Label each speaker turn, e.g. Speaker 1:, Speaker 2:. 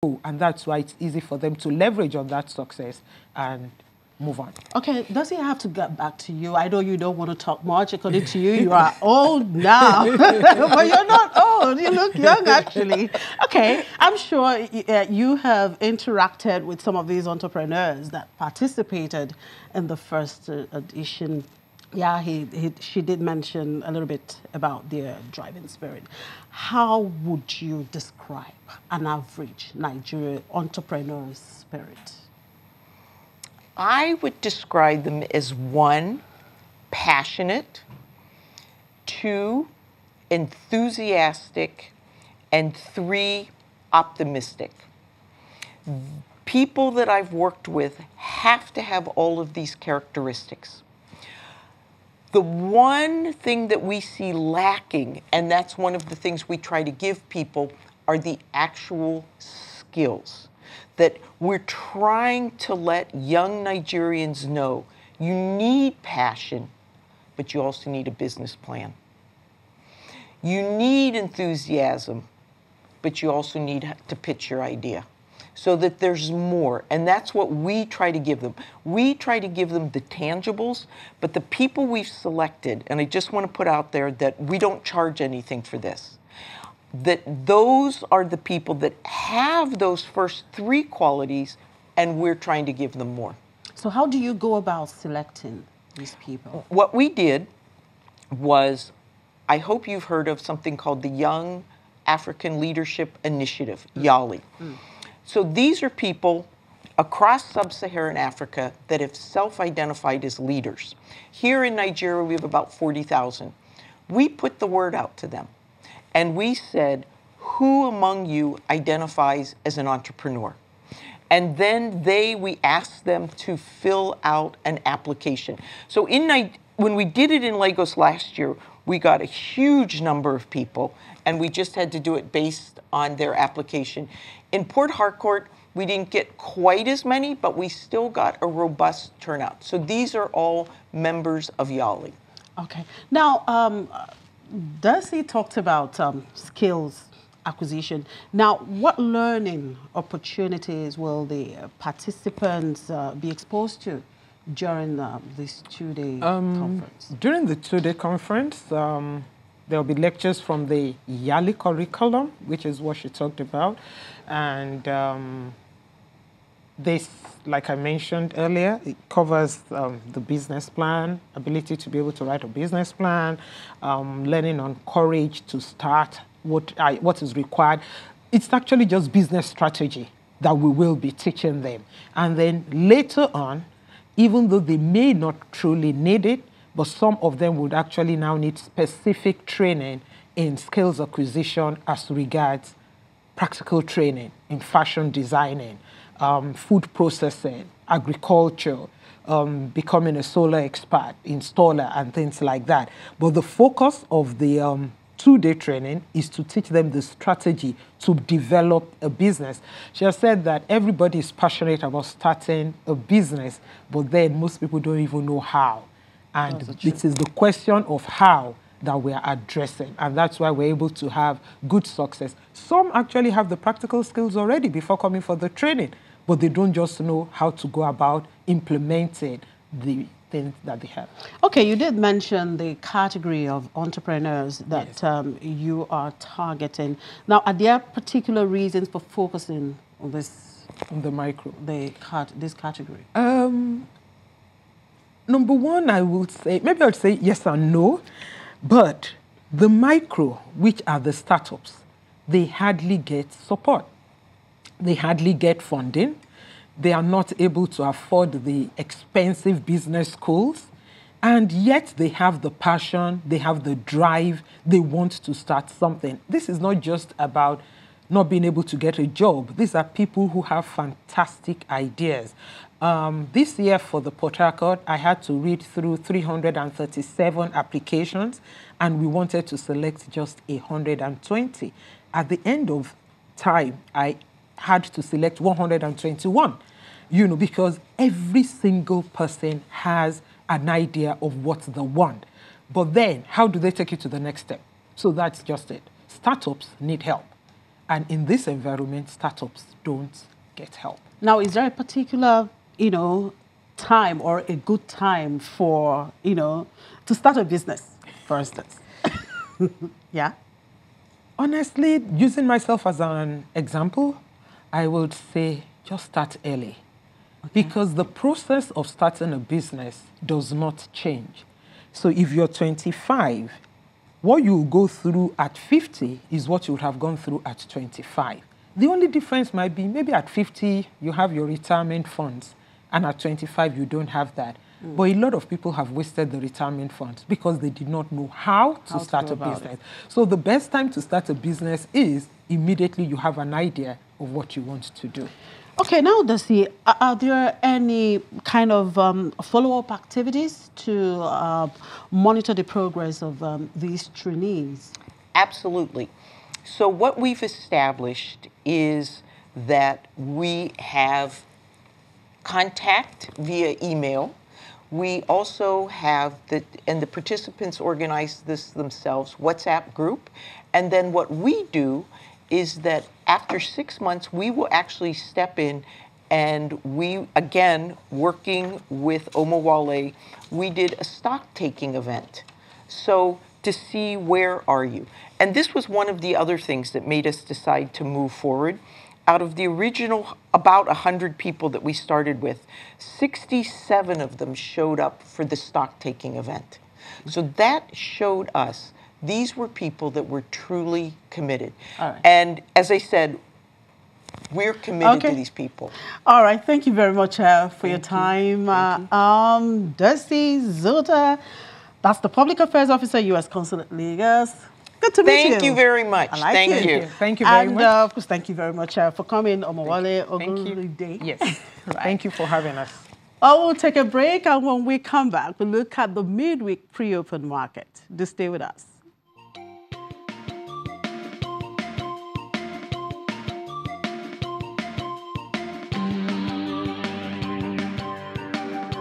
Speaker 1: And that's why it's easy for them to leverage on that success and move on.
Speaker 2: Okay, does he have to get back to you? I know you don't want to talk much. According to you, you are old now. But you're not old. You look young, actually. Okay, I'm sure you have interacted with some of these entrepreneurs that participated in the first edition. Yeah, she did mention a little bit about their driving spirit. How would you describe an average Nigerian entrepreneur's spirit?
Speaker 3: I would describe them as 1, passionate, 2, enthusiastic, and 3, optimistic. People that I've worked with have to have all of these characteristics. The one thing that we see lacking, and that's one of the things we try to give people, are the actual skills. That we're trying to let young Nigerians know you need passion, but you also need a business plan. You need enthusiasm, but you also need to pitch your idea so that there's more. And that's what we try to give them. We try to give them the tangibles, but the people we've selected, and I just want to put out there that we don't charge anything for this, that those are the people that have those first 3 qualities, and we're trying to give them more.
Speaker 2: So how do you go about selecting these people?
Speaker 3: What we did was, I hope you've heard of something called the Young African Leadership Initiative, YALI. So these are people across sub-Saharan Africa that have self-identified as leaders. Here in Nigeria, we have about 40,000. We put the word out to them. And we said, who among you identifies as an entrepreneur? And then we asked them to fill out an application. So when we did it in Lagos last year, we got a huge number of people, and we just had to do it based on their application. In Port Harcourt, we didn't get quite as many, but we still got a robust turnout. So these are all members of YALI.
Speaker 2: Okay. Now, Darcy talked about skills acquisition. Now, what learning opportunities will the participants be exposed to during this 2-day conference?
Speaker 1: During the 2-day conference, there will be lectures from the YALI curriculum, which is what she talked about. And this, like I mentioned earlier, it covers the business plan, ability to be able to write a business plan, learning on courage to start, what is required. It's actually just business strategy that we will be teaching them. And then later on, even though they may not truly need it, but some of them would actually now need specific training in skills acquisition as regards practical training in fashion designing, food processing, agriculture, becoming a solar expert, installer, and things like that. But the focus of the 2-day training is to teach them the strategy to develop a business. She has said that everybody is passionate about starting a business, but then most people don't even know how. And it is the question of how that we are addressing. And that's why we're able to have good success. Some actually have the practical skills already before coming for the training, but they don't just know how to go about implementing the things that they have.
Speaker 2: Okay, you did mention the category of entrepreneurs that yes. You are targeting. Now, are there particular reasons for focusing on this?
Speaker 1: On the micro?
Speaker 2: This category?
Speaker 1: Number one, I would say, maybe I would say yes and no, but the micro, which are the startups, they hardly get support. They hardly get funding. They are not able to afford the expensive business schools, and yet they have the passion, they have the drive, they want to start something. This is not just about not being able to get a job. These are people who have fantastic ideas. This year for the Port Harcourt, I had to read through 337 applications, and we wanted to select just 120. At the end of time, I had to select 121, because every single person has an idea of what they want. But then, how do they take it to the next step? So that's just it. Startups need help. And in this environment, startups don't get help.
Speaker 2: Now, is there a particular, time or a good time for, to start a business, for instance? Yeah?
Speaker 1: Honestly, using myself as an example, I would say just start early. Okay. Because the process of starting a business does not change. So if you're 25, what you go through at 50 is what you would have gone through at 25. The only difference might be maybe at 50, you have your retirement funds, and at 25, you don't have that. But a lot of people have wasted the retirement funds because they did not know how to start a business. So the best time to start a business is immediately you have an idea of what you want to do.
Speaker 2: Okay, now, Desi, are there any kind of follow-up activities to monitor the progress of these trainees?
Speaker 3: Absolutely. So what we've established is that we have contact via email. We also have and the participants organize this themselves, WhatsApp group. And then what we do is that after 6 months, we will actually step in, and we, again, working with Omawale, we did a stock-taking event. So to see where are you. And this was one of the other things that made us decide to move forward. Out of the original about 100 people that we started with, 67 of them showed up for the stock-taking event. So that showed us these were people that were truly committed. All right. And as I said, we're committed to these people.
Speaker 2: All right. Thank you very much for your time. Desi Zota, that's the Public Affairs Officer, U.S. Consulate Lagos. Good to meet you.
Speaker 3: Thank you very much.
Speaker 2: Thank
Speaker 3: you.
Speaker 1: Thank you very much.
Speaker 2: And of course, thank you very much for coming, Omawale Ogulide.
Speaker 1: Yes. Right. Thank you for having us.
Speaker 2: We'll take a break, and when we come back, we'll look at the midweek pre-open market. Do stay with us.